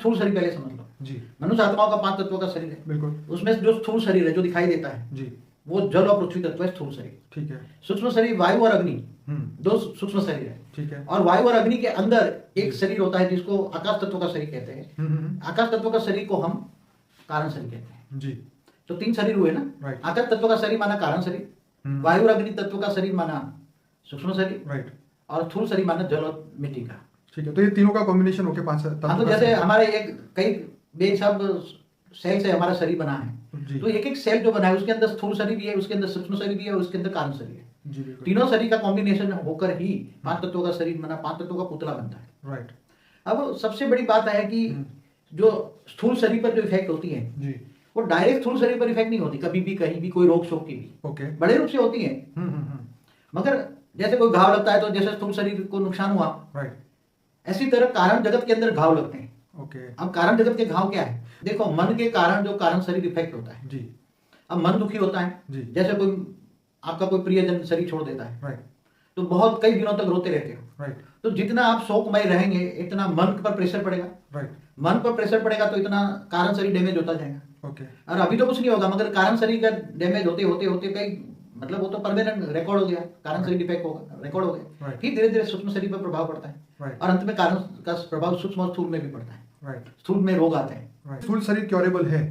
स्थूल शरीर पहले समझ लो जी। मनुष्य आत्माओं का 5 तत्वों का शरीर है। बिल्कुल। उसमें जो स्थूल शरीर है जो दिखाई देता है जी। वो जल और पृथ्वी तत्व है स्थूल शरीर। ठीक है। सूक्ष्म शरीर वायु और अग्नि, दो सूक्ष्म शरीर है। ठीक है। और वायु और अग्नि के अंदर एक शरीर होता है जिसको आकाश तत्व का शरीर कहते हैं। आकाश तत्व का शरीर को हम कारण शरीर कहते हैं। जी। तो 3 शरीर हुए ना। राइट। आकाश तत्व का शरीर माना कारण शरीर, वायु और अग्नि तत्व का शरीर माना सूक्ष्म शरीर, राइट। और स्थूल शरीर माना जल और मिट्टी का। ठीक है, तो ये तीनों का कॉम्बिनेशन होके 5 हाँ, तो जैसे हमारे एक कई बेहिसाब सेल से हमारा शरीर बना है, तो एक एक सेल जो बना है उसके अंदर स्थूल शरीर भी है, उसके अंदर सूक्ष्म शरीर भी है और उसके अंदर कारण शरीर है। तीनों शरीर का कॉम्बिनेशन होकर ही 5 तत्वों का शरीर बना, 5 तत्वों का पुतला बनता है। राइट। अब सबसे बड़ी बात है कि जो स्थूल शरीर पर जो इफेक्ट होती है जी। वो डायरेक्ट स्थूल शरीर पर इफेक्ट नहीं होती कभी भी, कहीं भी, कोई रोग शोक की भी। ओके। बड़े रूप से होती है, मगर जैसे कोई घाव लगता है तो जैसे स्थूल शरीर को नुकसान हुआ, राइट, ऐसी तरह कारण जगत के अंदर घाव लगते हैं। ओके। अब कारण जगत के घाव क्या है? देखो, मन के कारण जो कारण शरीर इफेक्ट होता है जी। अब मन दुखी होता है जी। जैसे कोई आपका कोई प्रियजन शरीर छोड़ देता है, राइट, तो बहुत कई दिनों तक रोते रहते हो। राइट, तो जितना आप शोकमय रहेंगे इतना मन पर प्रेशर पड़ेगा, राइट, मन पर प्रेशर पड़ेगा तो इतना कारण शरीर डैमेज होता जाएगा। ओके। और अभी तो कुछ नहीं होगा, मगर कारण शरीर का डैमेज होते होते होते कई मतलब वो तो परमानेंट रिकॉर्ड हो गया, कारण शरीर डिफेक्ट होगा, रिकॉर्ड हो गया। Right. फिर धीरे धीरे सूक्ष्म शरीर पर प्रभाव पड़ता है, Right. और अंत में कारण का प्रभाव सूक्ष्म और स्थूल में भी पड़ता है। राइट, स्थूल में रोग आते हैं। राइट। स्थूल शरीर क्योरेबल है,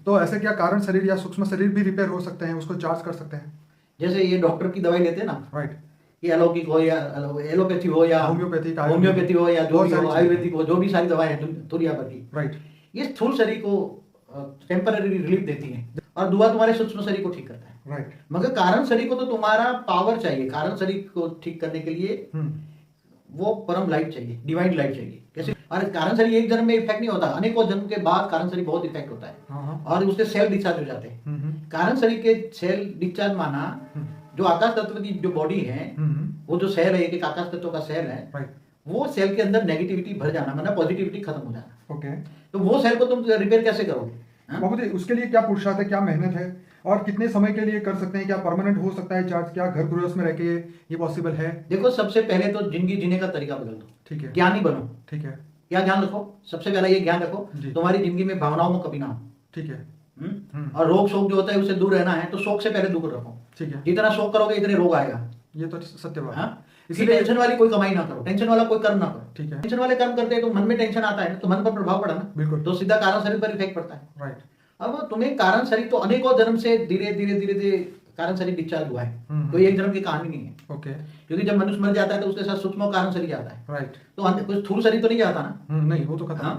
तो ऐसे क्या कारण शरीर या सूक्ष्म शरीर भी रिपेयर हो सकते हैं, उसको चार्ज कर सकते हैं? जैसे ये डॉक्टर की दवाई लेते हैं ना, राइट, ये अलौकिक हो या एलोपैथी हो या होम्योपैथी हो या जो भी हो, आयुर्वेदिक हो, जो भी सारी दवाएं हैं दुनिया भर की, राइट, ये स्थूल शरीर को टेम्पररी रिलीफ देती है और दुआ तुम्हारे सूक्ष्म शरीर को ठीक करता है। राइट। मगर कारण शरीर को तो तुम्हारा पावर चाहिए, कारण शरीर को ठीक करने के लिए वो परम लाइट चाहिए, डिवाइन लाइट चाहिए। कैसे? और कारण शरीर एक जन्म में इफेक्ट नहीं होता, अनेकों जन्म के बाद कारण शरीर बहुत इफेक्ट होता है और उसके सेल डिस्चार्ज हो जाते हैं। कारण शरीर के सेल डिस्चार्ज माना जो आकाश तत्व की जो बॉडी है, वो जो सेल है, एक आकाश तत्व का सेल है, राइट, वो सेल के अंदर नेगेटिविटी भर जाना, मतलब पॉजिटिविटी खत्म हो जाना। ओके। तो वो सेल को तुम रिपेयर कैसे करोगे? बाबू जी, उसके लिए क्या पुरुषार्थ है, क्या मेहनत है और कितने समय के लिए कर सकते हैं? क्या परमानेंट हो सकता है चार्ज? क्या घर गृहस्थ में रह के ये पॉसिबल है? देखो, सबसे पहले तो जिंदगी जीने का तरीका बदल दो। ठीक है। ज्ञानी बनो। ठीक है। क्या ध्यान रखो? सबसे पहला ये ध्यान रखो तुम्हारी जिंदगी में भावनाओं में कभी ना हो। ठीक है। और रोग शोक जो होता है उससे दूर रहना है, तो शोक से पहले दूर रखो। ठीक है। जितना शोक करोगे इतने रोग आएगा। ये तो सत्य बात है। इसलिए टेंशन वाली कोई कमाई ना करो, टेंशन वाला कोई कर्म ना करो। ठीक है। टेंशन वाले कर्म करते हैं तो मन में टेंशन आता है ना, तो मन पर प्रभाव पड़ा ना, बिल्कुल, तो सीधा कारण शरीर पर इफेक्ट पड़ता है। राइट। अब तुम्हें कारण शरीर तो अनेकों जन्म से धीरे धीरे धीरे धीरे कारण शरीर डिस्चार्ज हुआ है, कोई एक जन्म की कहानी नहीं है। ओके। क्योंकि जब मनुष्य मर जाता है तो उसके साथ सूक्ष्म कारण शरीर जाता है, राइट। तो कोई स्थूल शरीर तो नहीं जाता ना। नहीं, वो तो खत्म।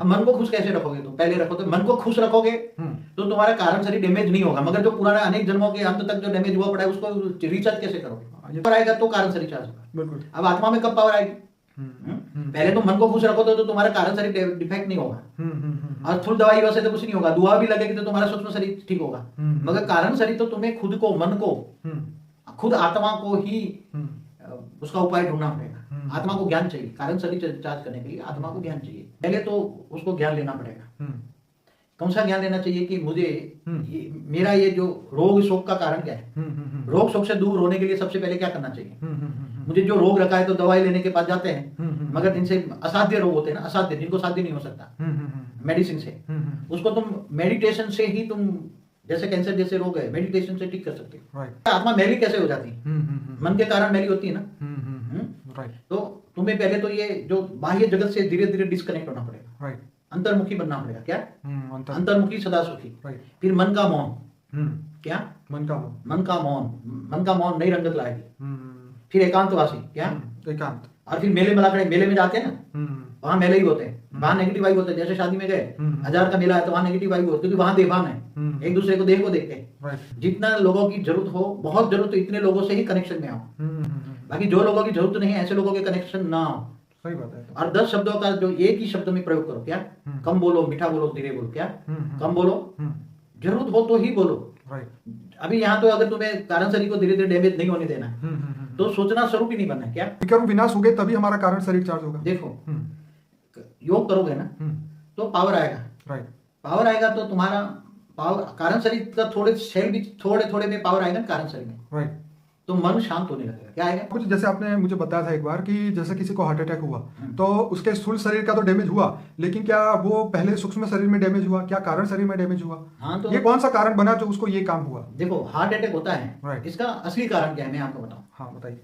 मन को खुश कैसे रखोगे? तुम पहले रखो, तो मन को खुश रखोगे तो तुम्हारा कारण शरीर डैमेज नहीं होगा। मगर जो पुराना अनेक जन्मों के अंत तक जो डैमेज हुआ पड़ा है उसको रिचार्ज कैसे करोगे? पावर आएगा तो कारण शरीर चार्ज होगा। बिल्कुल। अब आत्मा में कब पावर आएगी? पहले तो मन को खुश रखो तो तुम्हारा कारण शरीर डिफेक्ट नहीं होगा। और स्थूल दवाई वैसे तो कुछ नहीं होगा, दुआ भी लगेगी तो तुम्हारा सूक्ष्म शरीर ठीक होगा। मगर कारण शरीर तो तुम्हें खुद को, मन को, खुद आत्मा को ही उसका उपाय ढूंढना पड़ेगा। आत्मा को ज्ञान चाहिए, कारण शरीर चार्ज करने के लिए आत्मा को ज्ञान चाहिए। पहले तो उसको ज्ञान लेना पड़ेगा। कौन सा ज्ञान लेना चाहिए कि मुझे मेरा ये जो रोग शोक का कारण क्या है, रोग शोक से दूर होने के लिए सबसे पहले क्या करना चाहिए? मुझे जो रोग रखा है तो दवाई लेने के पास जाते हैं, मगर इनसे असाध्य रोग होते हैं ना, असाध्य, जिनको साध्य नहीं हो सकता मेडिसिन से, उसको तुम मेडिटेशन से ही तुम, जैसे कैंसर जैसे रोग है, मेडिटेशन से ठीक कर सकते हो। आत्मा मैली कैसे हो जाती है? मन के कारण मैली होती है ना। तो तुम्हें पहले तो ये जो बाह्य जगत से धीरे धीरे डिस्कनेक्ट होना पड़ेगा, अंतर्मुखी बनना पड़ेगा। क्या? अंतर्मुखी सदा सुखी। फिर मन का मौन। क्या? मन का मौन। मन का मौन नई रंगत लाएगी। फिर एकांतवासी। क्या? एकांत। और फिर मेले में जाते हैं ना, वहां मेले ही होते हैं, वहां नेगेटिव वाइब होते हैं। जैसे शादी में गए, 1000 का मेला है तो वहां नेगेटिव वाइब होती है, क्योंकि वहां देवान है, एक दूसरे को देह को देखते हैं। जितना लोगों की जरूरत हो, बहुत जरूरत हो, इतने लोगों से ही कनेक्शन में आओ। बाकी जो लोगों की जरूरत नहीं है ऐसे लोगों के कनेक्शन ना हो। सही बात है। और 10 शब्दों का जो एक ही शब्द में प्रयोग करो। क्या? कम बोलो, मीठा बोलो, धीरे बोलो। क्या? कम बोलो, जरूरत हो तो ही बोलो। अभी यहाँ तो अगर तुम्हें कारण शरीर को धीरे धीरे डैमेज नहीं होने देना है तो सोचना स्वरूप ही नहीं बनना है। क्या? विकर्म विनाश हो गए तभी हमारा कारण शरीर चार्ज होगा। देखो, योग करोगे ना तो पावर आएगा। राइट। पावर आएगा तो तुम्हारा पावर, कारण शरीर का थोड़े सेल भी थोड़े थोड़े में पावर आएगा कारण शरीर में। राइट। तो मन शांत होने लगेगा। क्या आएगा? कुछ जैसे आपने मुझे बताया था एक बार कि जैसे किसी को हार्ट अटैक हुआ तो उसके स्थूल शरीर का तो डैमेज हुआ, लेकिन क्या वो पहले सूक्ष्म शरीर में डैमेज हुआ, क्या कारण शरीर में डैमेज हुआ? हाँ, तो ये कौन सा कारण बना जो उसको ये काम हुआ? देखो, हार्ट अटैक होता है, Right. इसका असली कारण क्या है मैं आपको बताऊं। हाँ बताइए।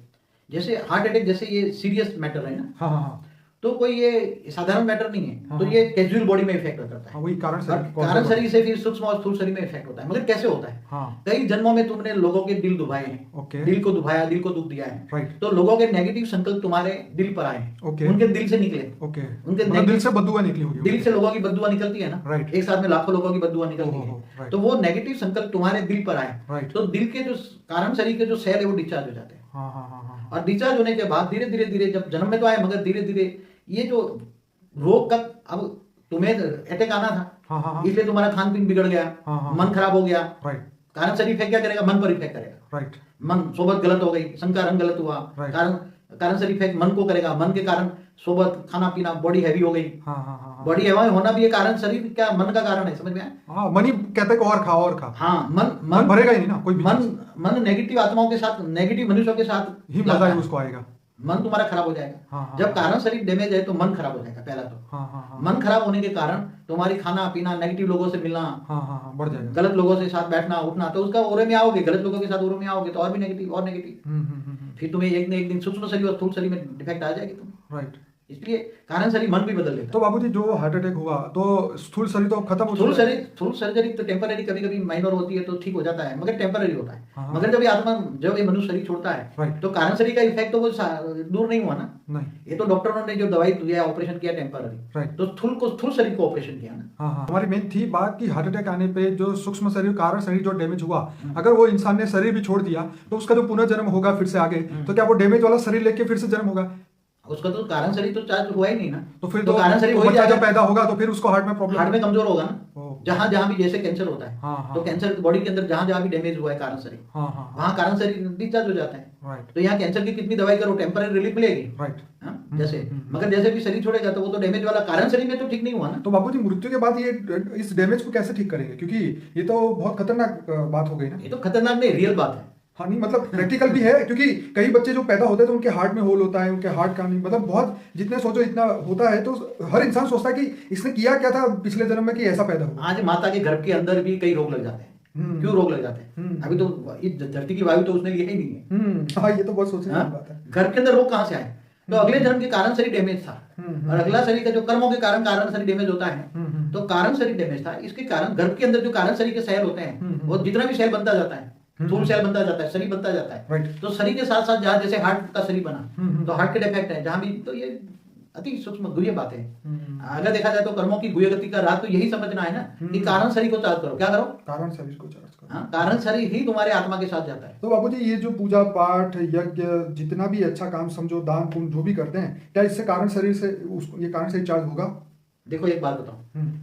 जैसे हार्ट अटैक, जैसे ये सीरियस मैटर है ना, हाँ हाँ हाँ तो कोई ये साधारण मैटर नहीं है, हाँ, तो ये कैजुअल बॉडी में इफेक्ट करता है। हाँ, वही कारण और शरीर कौन सा कारण बना? शरीर से फिर सूक्ष्म और स्थूल शरीर में इफेक्ट होता है। मगर कैसे होता है? हाँ कई जन्मों में तुमने लोगों के दिल दुभाए हैं, ओके दिल को दुभाया, दिल को दुख दिया है, राइट तो लोगों के नेगेटिव संकल्प तुम्हारे दिल पर आए, ओके उनके दिल से निकले, ओके उनके मतलब दिल negative- से बददुआ निकली होगी। दिल से लोगों की बददुआ निकलती है ना, Right. एक साथ में लाखों लोगों की बददुआ निकलती ओहो, है, right. तो वो नेगेटिव संकल्प तुम्हारे दिल पर आए, Right. तो दिल के जो कारण शरीर के जो सेल है वो डिस्चार्ज हो जाते हैं। हाँ हाँ हाँ हाँ और डिस्चार्ज होने के बाद धीरे धीरे धीरे, जब जन्म में तो आए, मगर धीरे धीरे ये जो रोग का, अब तुम्हें अटैक आना हाँ, हाँ, था, हाँ। इसलिए तुम्हारा खान पीन बिगड़ गया, हाँ, हाँ, मन खराब हो गया, राइट कारण शरीर इफेक्ट क्या करेगा? मन पर इफेक्ट करेगा। राइट मन सोबत गलत हो गई, संकारन गलत हुआ, Right. कारण शरीर इफेक्ट मन को करेगा, मन के कारण सोबत खाना पीना, बॉडी हैवी हो गई। हाँ हाँ हाँ हाँ बॉडी हैवी होना भी ये कारण शरीर क्या मन का कारण है, समझ में आया? हाँ मनी कहते हैं कि और खा और खा, हाँ, मन मन भरेगा ही नहीं ना कोई भी मन चीज़। मन नेगेटिव आत्माओं के साथ, नेगेटिव मनुष्यों के साथ ही लाता मजा ही है। उसको आएगा। मन तुम्हारा खराब हो जाएगा। हाँ, हाँ, जब हाँ। कारण शरीर डैमेज है तो मन खराब हो जाएगा पहला तो। हाँ हाँ हाँ मन खराब होने के कारण तुम्हारी खाना पीना, नेगेटिव लोगों से मिलना, हाँ हाँ हाँ बढ़ जाएगा। गलत लोगों से साथ बैठना उठना, तो उसका ओरे में आओगे, गलत लोगों के साथ ओरे में आओगे तो और भी नेगेटिव और नेगेटिव, फिर तुम्हें एक न एक दिन सूक्ष्म शरीर और स्थूल शरीर में डिफेक्ट आ जाएगी तुम। राइट। इसलिए कारण शरीर मन भी बदल लेता है। तो बाबूजी जो हार्ट अटैक हुआ तो स्थूल शरीर तो खत्म हो स्थूल चुका है। शरीर, स्थूल सर्जरी तो टेम्पररी कभी कभी माइनर होती है तो ठीक हो जाता है, मगर टेम्पररी होता है। हाँ। मगर जब ये आत्मा, जब ये मनुष्य शरीर छोड़ता है, Right. तो कारण शरीर का इफेक्ट तो वो दूर नहीं हुआ ना। नहीं ये तो डॉक्टरों ने जो दवाई दिया, ऑपरेशन किया टेम्पररी, राइट। तो स्थूल शरीर को ऑपरेशन किया ना। हाँ हाँ हमारी मेन थी बात कि हार्ट अटैक आने पे जो सूक्ष्म शरीर कारण शरीर जो डैमेज हुआ, अगर वो इंसान ने शरीर भी छोड़ दिया तो उसका जो पुनर्जन्म होगा फिर से आगे, तो क्या वो डैमेज वाला शरीर लेके फिर से जन्म होगा? उसका तो कारण शरीर तो चार्ज हुआ ही नहीं ना। तो फिर तो कारण शरीर वही बच्चा जब जाएगा, पैदा होगा तो फिर उसको हार्ट में प्रॉब्लम हार्ट में कमजोर होगा ना। ओह। जहां जहां भी जैसे कैंसर होता है, हाँ, हाँ। तो कैंसर बॉडी के अंदर जहां जहां भी डैमेज हुआ है कारण शरीर, हाँ हाँ वहां कारण शरीर डिस्चार्ज हो जाता है। राइट तो यहाँ कैंसर की कितनी दवाई करो, टेम्पररी रिलीफ मिलेगी। राइट। हाँ, जैसे मगर जैसे भी शरीर छोड़ेगा तो वो तो डैमेज वाला कारण शरीर में तो ठीक नहीं हुआ ना। तो बाबूजी मृत्यु के बाद ये इस डैमेज को कैसे ठीक करेंगे, क्योंकि ये तो बहुत खतरनाक बात हो गई ना। ये तो खतरनाक नहीं, रियल बात है। हाँ नहीं मतलब प्रैक्टिकल भी है, क्योंकि कई बच्चे जो पैदा होते हैं तो उनके हार्ट में होल होता है, उनके हार्ट का नहीं मतलब बहुत जितने सोचो इतना होता है, तो हर इंसान सोचता है कि इसने किया क्या था पिछले जन्म में कि ऐसा पैदा हुआ। आज माता के गर्भ के अंदर भी कई रोग लग जाते हैं। क्यों रोग लग जाते हैं? अभी तो इस धरती की वायु तो उसने लिया ही नहीं है। हाँ ये तो बहुत सोचने हाँ? की बात है। गर्भ के अंदर रोग कहाँ से आए? तो अगले जन्म के कारण शरीर डैमेज था, और अगला शरीर का जो कर्मों के कारण कारण शरीर डैमेज होता है, तो कारण शरीर डैमेज था, इसके कारण गर्भ के अंदर जो कारण शरीर के सेल होते हैं, वो जितना भी सेल बनता जाता है, स्थूल सेल बनता जाता है, शरीर बनता जाता है। Right. तो शरीर के साथ साथ जहाँ जैसे हार्ट का शरीर बना, तो हार्ट के डिफेक्ट है जहाँ भी, तो ये अति सूक्ष्म गुह्य बातें हैं। अगर देखा जाए तो कर्मों की गुह्य गति का राज तो यही समझना है ना कि कारण शरीर को चार्ज करो। क्या करो? कारण शरीर को चार्ज करो। हाँ, कारण शरीर ही तुम्हारे आत्मा के साथ जाता है। तो बाबूजी ये जो पूजा पाठ यज्ञ जितना भी अच्छा काम समझो, दान पुण्य जो भी करते हैं, क्या इससे कारण शरीर से उसको ये कारण शरीर चार्ज होगा? देखो एक बात बताओ,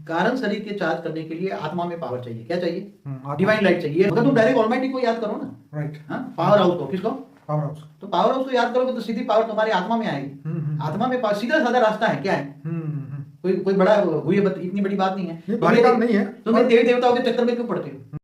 कारण शरीर के चार्ज करने के लिए आत्मा में पावर चाहिए। क्या चाहिए? आत्मा। डिवाइन लाइट चाहिए। अगर तुम डायरेक्ट ऑलमाइटी को याद करो ना, राइट। हाँ, पावर हाउस को, किसको? Power house. तो पावर हाउस को याद करोगे तो सीधी पावर तुम्हारी आत्मा में आएगी। आत्मा में पावर, सीधा साधा रास्ता है। क्या है? कोई कोई बड़ा हुई इतनी बड़ी बात नहीं है। भारी काम नहीं है। तुम्हें देवी देवताओं के चक्कर में क्यों पड़ते हो?